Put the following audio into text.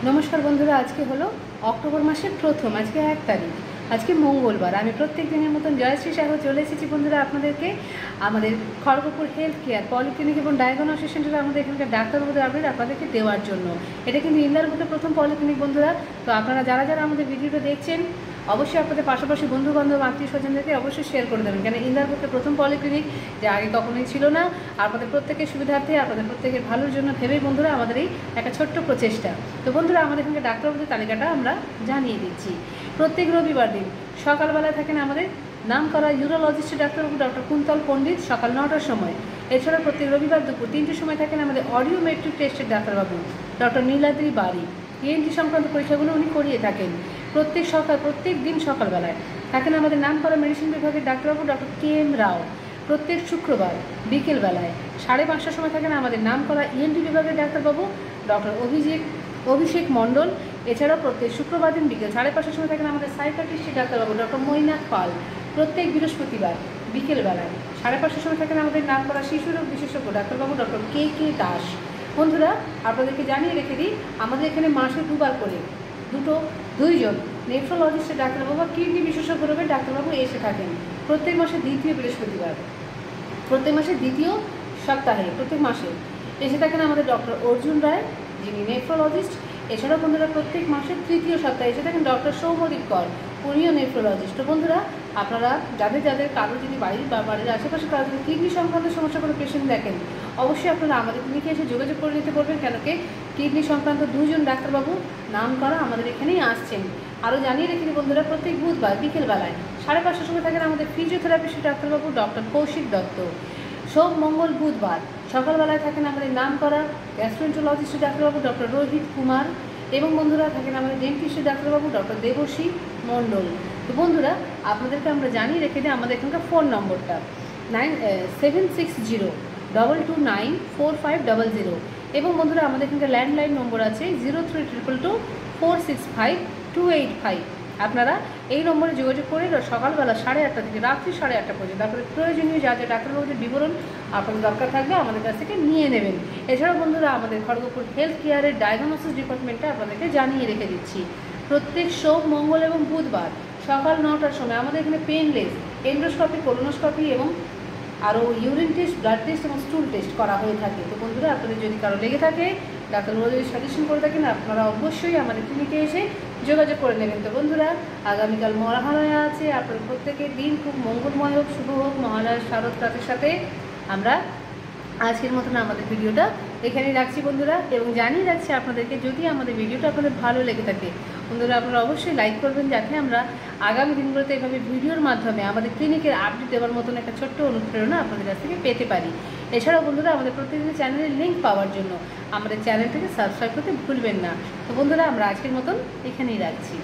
नमस्कार बंधुरा आज के हलो अक्टोबर मासेर प्रथम आज के 1 तारीख आज के मंगलवार आमी प्रत्येक दिनेर मतन जयश्री साहेब चले एसेछि बंधुरा आपनादेरके आमादेर खड़गपुर हेल्थ केयर पलिक्लिनिक एबं डायगनोस्टिक सेंटारे आमादेर एखानकार डाक्तारबाबुदेर आपडेट आपनादेरके देওয়ার জন্য। এটা কিন্তু ইন্দারপুরে প্রথম পলিক্লিনিক বন্ধুরা। তো আপনারা যারা যারা আমাদের ভিডিওটা দেখছেন অবশ্যই আপনাদের পাশাপাশি বন্ধু বান্ধব আত্মীয় স্বজনদেরকে অবশ্যই শেয়ার করে দেবেন, কেন ইন্দারপুরে প্রথম পলিক্লিনিক যা আগে কখনোই ছিল না। আপনাদের প্রত্যেকের সুবিধার্থে আপনাদের প্রত্যেকের ভালোর জন্য ভেবেই বন্ধুরা আমাদের এই একটা ছোট্ট প্রচেষ্টা। তো বন্ধুরা আমাদের এখানকার ডাক্তারবাবুদের তালিকাটা আমরা জানিয়ে দিচ্ছি। প্রত্যেক রবিবার দিন সকালবেলায় থাকেন আমাদের নাম করা ইউরোলজিস্ট ডাক্তারবাবু ডক্টর কুন্তল পণ্ডিত সকাল 9টার সময়। এছাড়া প্রত্যেক রবিবার দুপুর 3টের সময় থাকেন আমাদের অডিও মেট্রিক টেস্টের ডাক্তারবাবু ডক্টর নীলাদ্রি বাড়ি। ইএনটি সংক্রান্ত পরীক্ষাগুলো উনি করিয়ে থাকেন প্রত্যেক দিন সকালবেলায়। থাকেন আমাদের নাম করা মেডিসিন বিভাগের ডাক্তারবাবু ডক্টর KM রাও। প্রত্যেক শুক্রবার বিকেলবেলায় 5:30টার সময় থাকেন আমাদের নাম করা ইএনটি বিভাগের ডাক্তারবাবু ডক্টর অভিষেক মণ্ডল। এছাড়াও প্রত্যেক শুক্রবার দিন বিকেল 5:30টার সময় থাকেন আমাদের সাইকিয়াট্রিস্ট ডাক্তারবাবু ডক্টর মৈনাক পাল। প্রত্যেক বৃহস্পতিবার বিকেলবেলায় 5:30টার সময় থাকেন আমাদের নাম করা শিশুরোগ বিশেষজ্ঞ ডাক্তারবাবু ডক্টর KK দাস। বন্ধুরা আপনাদেরকে জানিয়ে রেখে দিই আমাদের এখানে মাসে দুবার করে দুইজন নেফ্রোলজিস্টের ডাক্তারবাবু বা কিডনি বিশেষজ্ঞ রোগের ডাক্তারবাবু এসে থাকেন প্রত্যেক মাসে দ্বিতীয় বৃহস্পতিবার, প্রত্যেক মাসে দ্বিতীয় সপ্তাহে প্রত্যেক মাসে এসে থাকেন আমাদের ডক্টর অর্জুন রায় যিনি নেফ্রোলজিস্ট। এছাড়াও বন্ধুরা প্রত্যেক মাসের তৃতীয় সপ্তাহে এসে থাকেন ডক্টর সৌম্যদীপ কর, উনিও নেফ্রোলজিস্ট। তো বন্ধুরা আপনারা যাদের কারো যদি বাড়ির বা বাড়ির আশেপাশে কারো যদি কিডনি সংক্রান্ত সমস্যা কোনো পেশেন্ট দেখেন অবশ্যই আপনারা আমাদের ক্লিনিকে এসে যোগাযোগ করে নিতে পারবেন, কেন কি কিডনি সংক্রান্ত দুজন ডাক্তারবাবু নাম করা আমাদের এখানেই আসছেন। আরও জানিয়ে রেখে বন্ধুরা প্রত্যেক বুধবার বিকেলবেলায় 5:30টার সময় থাকেন আমাদের ফিজিওথেরাপিস্ট ডাক্তারবাবু ডক্টর কৌশিক দত্ত। সোম মঙ্গল বুধবার সকালবেলায় থাকেন আমাদের নাম করা গ্যাস্ট্রোএন্টারোলজিস্ট ডাক্তারবাবু ডক্টর রোহিত কুমার এবং বন্ধুরা থাকেন আমাদের ডেন্টিস্ট ডাক্তারবাবু ডক্টর দেবশ্রী মণ্ডল। তো বন্ধুরা আপনাদেরকে আমরা জানিয়ে রেখে দিই আমাদের এখানকার ফোন নম্বরটা 9760229450 এবং বন্ধুরা আমাদের এখানকার ল্যান্ডলাইন নম্বর আছে 0322465285। আপনারা এই নম্বরে যোগাযোগ করে সকালবেলা 8:30 থেকে রাত্রি 8:30 পর্যন্ত আপনাদের প্রয়োজনীয় যা যা ডাক্তারবাবুদের বিবরণ আপনাদের দরকার থাকবে আমাদের কাছ থেকে নিয়ে নেবেন। এছাড়াও বন্ধুরা আমাদের খড়গপুর হেলথ কেয়ারের ডায়াগনোসিস ডিপার্টমেন্টটা আপনাদেরকে জানিয়ে রেখে দিচ্ছি প্রত্যেক সোম মঙ্গল এবং বুধবার সকাল 9টার সময় আমাদের এখানে পেনলেস এন্ডোস্কপি কোলোনোস্কপি এবং আরও ইউরিন টেস্ট ব্লাড টেস্ট এবং স্টুল টেস্ট করা হয়ে থাকে। তো বন্ধুরা আপনাদের যদি কারো লেগে থাকে ডাক্তারবাবু যদি সাজেশন করে থাকেন আপনারা অবশ্যই আমাদের ক্লিনিকে এসে যোগাযোগ করে নেবেন। তো বন্ধুরা আগামীকাল মহালয়া আছে, আপনাদের প্রত্যেকের দিন খুব মঙ্গলময় হোক, শুভ হোক। মহালয়ার শারদ রাতের সাথে আমরা আজকের মতন আমাদের ভিডিওটা এখানেই রাখছি বন্ধুরা, এবং জানিয়ে রাখছি আপনাদেরকে যদি আমাদের ভিডিওটা আপনাদের ভালো লেগে থাকে বন্ধুরা আপনারা অবশ্যই লাইক করবেন, যাতে আমরা আগামী দিনগুলোতে এভাবে ভিডিওর মাধ্যমে আমাদের ক্লিনিকের আপডেট দেওয়ার মতন একটা ছোট্ট অনুপ্রেরণা আপনাদের কাছ থেকে পেতে পারি। এছাড়াও বন্ধুরা আমাদের প্রত্যেকদিন চ্যানেলের লিঙ্ক পাওয়ার জন্য আমাদের চ্যানেলটাকে সাবস্ক্রাইব করতে ভুলবেন না। তো বন্ধুরা আমরা আজকের মতন এখানেই রাখছি।